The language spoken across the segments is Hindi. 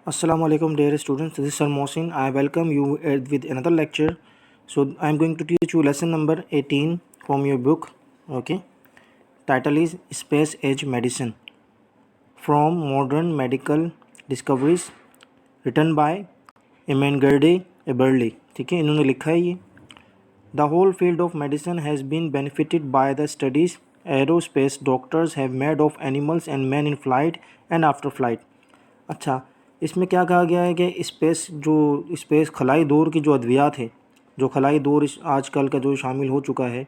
Assalamu alaikum dear students, this is Sir Mohsin. I welcome you with another lecture. So I am going to teach you lesson number 18 from your book. Okay, title is Space Age Medicine from Modern Medical Discoveries, written by Emengerde Eberle. ठीक है, इन्होंने लिखा है ये. The whole field of medicine has been benefited by the studies aerospace doctors have made of animals and men in flight and after flight. अच्छा, इसमें क्या कहा गया है कि स्पेस खलाई दौर की जो अद्वियात है, जो खलाई दौर इस आजकल का जो शामिल हो चुका है.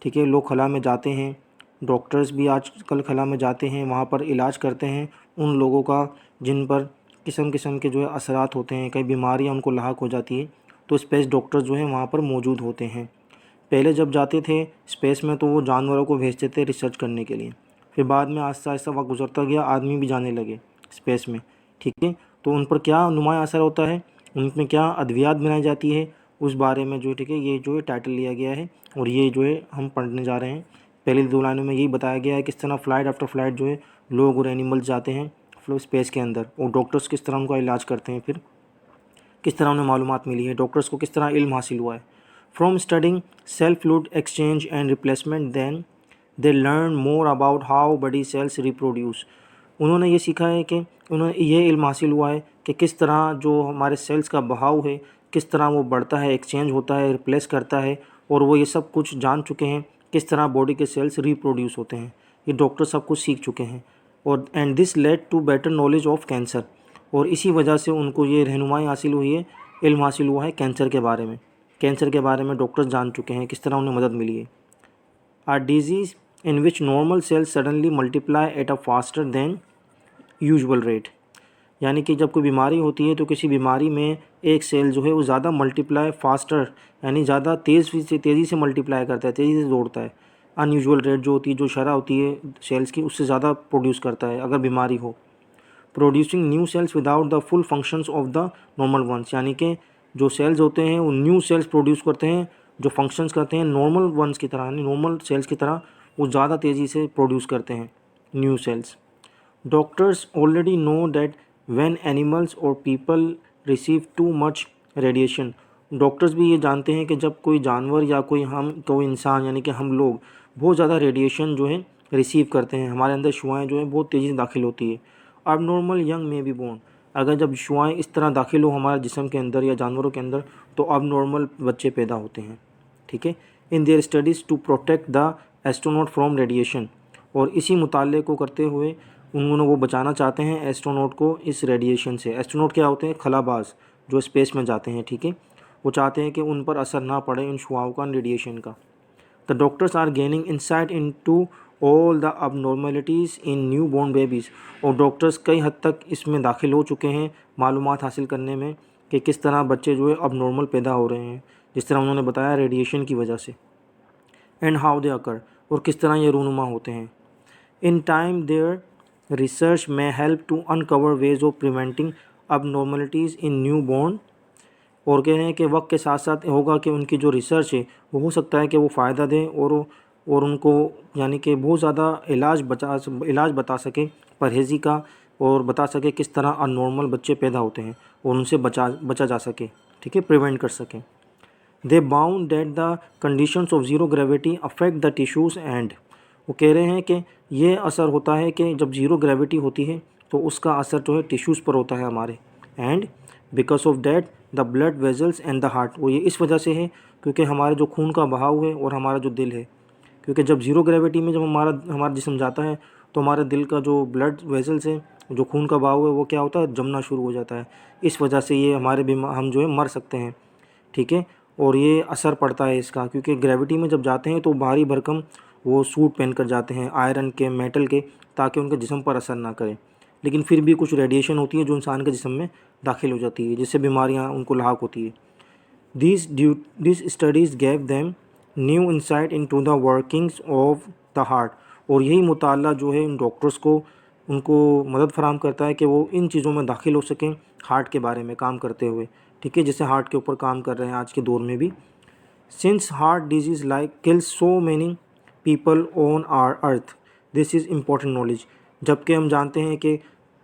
ठीक है, लोग खला में जाते हैं, डॉक्टर्स भी आजकल खला में जाते हैं, वहाँ पर इलाज करते हैं उन लोगों का जिन पर किस्म किस्म के जो है असरात होते हैं, कई बीमारियाँ उनको लाहक हो जाती है. तो स्पेस डॉक्टर्स जो हैं वहाँ पर मौजूद होते हैं. पहले जब जाते थे स्पेस में तो वो जानवरों को भेजते थे रिसर्च करने के लिए. फिर बाद में आहिस्ता आहिस्ता वक्त गुजरता गया, आदमी भी जाने लगे स्पेस में. ठीक है, तो उन पर क्या नुमाया असर होता है, उनमें क्या अद्वियात बनाई जाती है, उस बारे में जो ठीक है ये जो है टाइटल लिया गया है और ये जो है हम पढ़ने जा रहे हैं. पहली दो लाइनों में यही बताया गया है किस तरह फ़्लाइट आफ्टर फ़्लाइट जो है लोग और एनिमल्स जाते हैं स्पेस के अंदर, और डॉक्टर्स किस तरह उनका इलाज करते हैं, फिर किस तरह उन्हें मालूमात मिली है, डॉक्टर्स को किस तरह इल्म हासिल हुआ है. From studying cell fluid exchange and replacement then they learn more about how body cells reproduce. उन्होंने ये सीखा है कि उन्हें ये इल्म हासिल हुआ है कि किस तरह जो हमारे सेल्स का बहाव है किस तरह वो बढ़ता है, एक्सचेंज होता है, रिप्लेस करता है, और वो ये सब कुछ जान चुके हैं किस तरह बॉडी के सेल्स रिप्रोड्यूस होते हैं. ये डॉक्टर सब कुछ सीख चुके हैं. और and this led to better knowledge of cancer, और इसी वजह से उनको ये रहनुमाई हासिल हुई है, इल्म हासिल हुआ है कैंसर के बारे में. कैंसर के बारे में डॉक्टर्स जान चुके हैं किस तरह उन्हें मदद मिली है. A disease in which normal cells suddenly multiply at a faster than usual rate. यानी कि जब कोई बीमारी होती है तो किसी बीमारी में एक सेल जो है वो ज़्यादा मल्टीप्लाई फास्टर यानी ज़्यादा तेज़ी से मल्टीप्लाई करता है, तेज़ी से दौड़ता है. अनयूजुअल रेट जो होती है, जो शरह होती है सेल्स की, उससे ज़्यादा प्रोड्यूस करता है अगर बीमारी हो. Producing new cells without the full functions of the normal ones. यानी कि जो सेल्स होते हैं वो न्यू सेल्स प्रोड्यूस करते हैं जो फंक्शंस करते हैं नॉर्मल वंस की तरह, यानी नॉर्मल सेल्स की तरह वो ज़्यादा तेज़ी से प्रोड्यूस करते हैं new cells. Doctors already know that when animals और people receive too much radiation. Doctors भी ये जानते हैं कि जब कोई जानवर या कोई इंसान यानी कि हम लोग बहुत ज़्यादा रेडिएशन जो है रिसीव करते हैं, हमारे अंदर शुआएँ जो है बहुत तेज़ी से दाखिल होती है. अब नॉर्मल यंग में बी बोर्न, अगर जब शुआएँ इस तरह दाखिल हो हमारे जिस्म के अंदर या जानवरों के अंदर तो अब नॉर्मल बच्चे पैदा होते हैं. ठीक है, in their studies to protect the astronaut from radiation. और इसी मुताले को करते हुए उन्होंने वो बचाना चाहते हैं एस्ट्रोनॉट को इस रेडिएशन से. एस्ट्रोनॉट क्या होते हैं? खलाबाज जो स्पेस में जाते हैं. ठीक है, वो चाहते हैं कि उन पर असर ना पड़े इन शुआओं का, रेडिएशन का. The doctors are gaining insight into all the abnormalities in newborn babies. और डॉक्टर्स कई हद तक इसमें दाखिल हो चुके हैं मालूमात हासिल करने में कि किस तरह बच्चे जो है अब नॉर्मल पैदा हो रहे हैं, जिस तरह उन्होंने बताया रेडिएशन की वजह से. एंड हाउ दे अकर, और किस तरह ये रूनुमा होते हैं. इन टाइम देयर रिसर्च में help to uncover ways of preventing abnormalities in newborn. और कह रहे हैं कि वक्त के साथ साथ होगा कि उनकी जो रिसर्च है वो हो सकता है कि वो फ़ायदा दें और उनको यानी कि बहुत ज़्यादा इलाज बता सके परहेज़ी का, और बता सके किस तरह अननॉर्मल बच्चे पैदा होते हैं और उनसे बचा जा सके. ठीक है, प्रिवेंट कर सकें. They found that the conditions of zero gravity affect the tissues and. वो कह रहे हैं कि ये असर होता है कि जब ज़ीरो ग्रेविटी होती है तो उसका असर जो है टिश्यूज़ पर होता है हमारे. And because of that the blood vessels and the heart. वो ये इस वजह से है क्योंकि हमारे जो खून का बहाव है और हमारा जो दिल है, क्योंकि जब ज़ीरो ग्रेविटी में जब हमारा जिस्म जाता है तो हमारे दिल का जो ब्लड वेजल्स है, जो खून का बहाव है, वो क्या होता है, जमना शुरू हो जाता है. इस वजह से ये हम जो है मर सकते हैं. ठीक है, और ये असर पड़ता है इसका, क्योंकि ग्रेविटी में जब जाते हैं तो भारी भरकम वो सूट पहन कर जाते हैं आयरन के, मेटल के, ताकि उनके जिस्म पर असर ना करे. लेकिन फिर भी कुछ रेडिएशन होती है जो इंसान के जिस्म में दाखिल हो जाती है, जिससे बीमारियां उनको लाक होती है. This studies gave them new insight into the workings of the heart. और यही मुताला जो है इन डॉक्टर्स को उनको मदद फराहम करता है कि वो इन चीज़ों में दाखिल हो सकें हार्ट के बारे में काम करते हुए. ठीक है, जैसे हार्ट के ऊपर काम कर रहे हैं आज के दौर में भी. Since heart disease like kills so many people on our earth, this is important knowledge. जबकि हम जानते हैं कि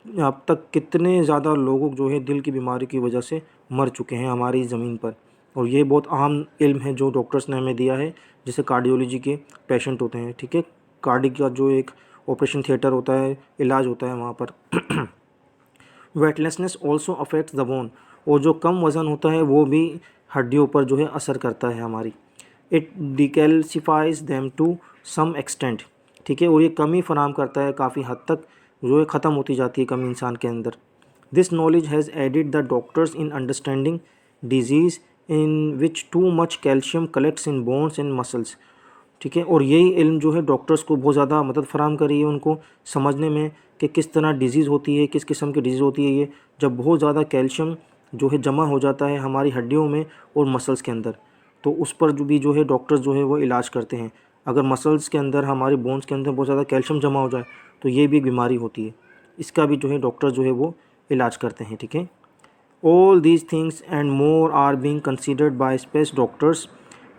अब तक कितने ज़्यादा लोग जो है दिल की बीमारी की वजह से मर चुके हैं हमारी ज़मीन पर। और ये बहुत अहम इल्म है जो डॉक्टर्स ने हमें दिया है, जैसे कार्डियोलॉजी के पेशेंट होते हैं, ठीक है, कार्डिक का जो एक ऑपरेशन थिएटर होता है, इलाज होता है वहाँ पर। Weightlessness also affects the bone, और जो कम वज़न होता है वो भी हड्डियों पर जो है असर करता है हमारी। It decalcifies them to some extent, ठीक है, और ये कमी फराहम करता है काफ़ी हद तक, जो है ख़त्म होती जाती है कमी इंसान के अंदर। This knowledge has added the doctors in understanding disease in which too much calcium collects in bones and muscles, ठीक है, और यही इल्म जो है डॉक्टर्स को बहुत ज़्यादा मदद फराहम करी है उनको समझने में कि किस तरह डिज़ीज़ होती है, किस किस्म की डिज़ीज़ होती है ये, जब बहुत ज़्यादा कैल्शियम जो है जमा हो जाता है हमारी हड्डियों में और मसल्स के अंदर, तो उस पर जो है डॉक्टर्स जो है वो इलाज करते हैं। अगर मसल्स के अंदर, हमारी बोन्स के अंदर बहुत ज़्यादा कैल्शियम जमा हो जाए तो ये भी एक बीमारी होती है, इसका भी जो है डॉक्टर जो है वो इलाज करते हैं, ठीक है। All these things and more are being considered by space doctors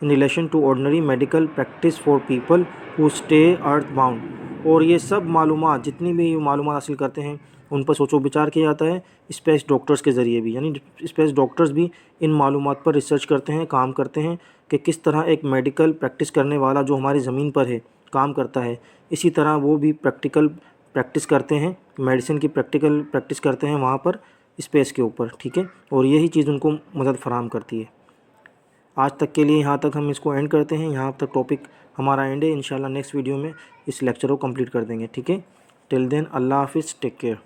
in relation to ordinary medical practice for people who stay earthbound। और ये सब मालूमात, जितनी भी मालूमात हासिल करते हैं उन पर सोचो विचार किया जाता है स्पेस डॉक्टर्स के ज़रिए भी, यानी स्पेस डॉक्टर्स भी इन मालूमात पर रिसर्च करते हैं, काम करते हैं कि किस तरह एक मेडिकल प्रैक्टिस करने वाला जो हमारी ज़मीन पर है काम करता है, इसी तरह वो भी प्रैक्टिकल प्रैक्टिस करते हैं, मेडिसिन की प्रैक्टिकल प्रैक्टिस करते हैं वहाँ पर स्पेस के ऊपर, ठीक है, और यही चीज़ उनको मदद फराहम करती है। आज तक के लिए यहाँ तक हम इसको एंड करते हैं, यहाँ तक टॉपिक हमारा एंड है। इंशाल्लाह नेक्स्ट वीडियो में इस लेक्चर को कंप्लीट कर देंगे, ठीक है। टिल देन अल्लाह हाफिज़, टेक केयर।